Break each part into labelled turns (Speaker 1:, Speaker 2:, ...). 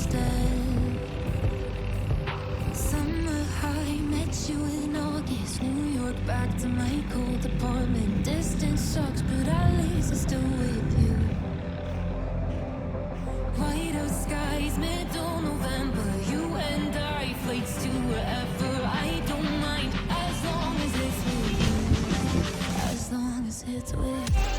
Speaker 1: instead. Summer high, met you in August. New York, back to my cold apartment. Distance sucks, but at least I'm still with you. White out skies, middle November. You and I, flights to wherever. I don't mind, as long as it's with you. As long as it's with you.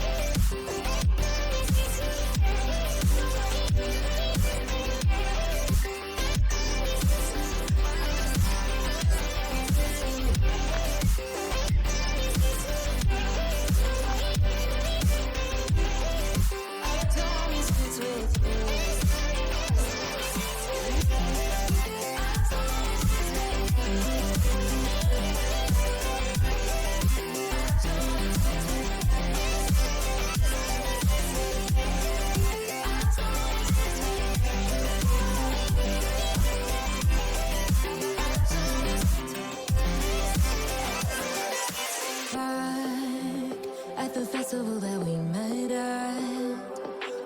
Speaker 1: That we met at,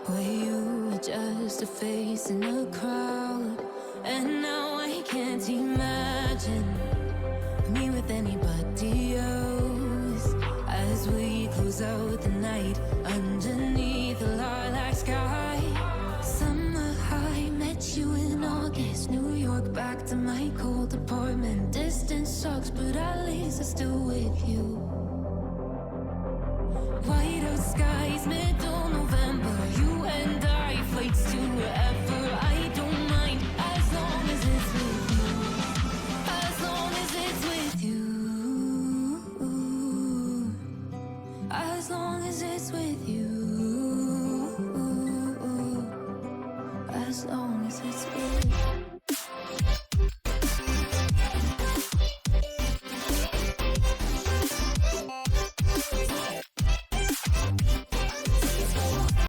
Speaker 1: where you were just a face in a crowd, and now I can't imagine me with anybody else. As we close out the night underneath the lilac sky. Summer high, met you in August. New York, back to my cold apartment. Distance sucks, but at least I'm still with you. White out skies, middle November. You and I, flights to wherever.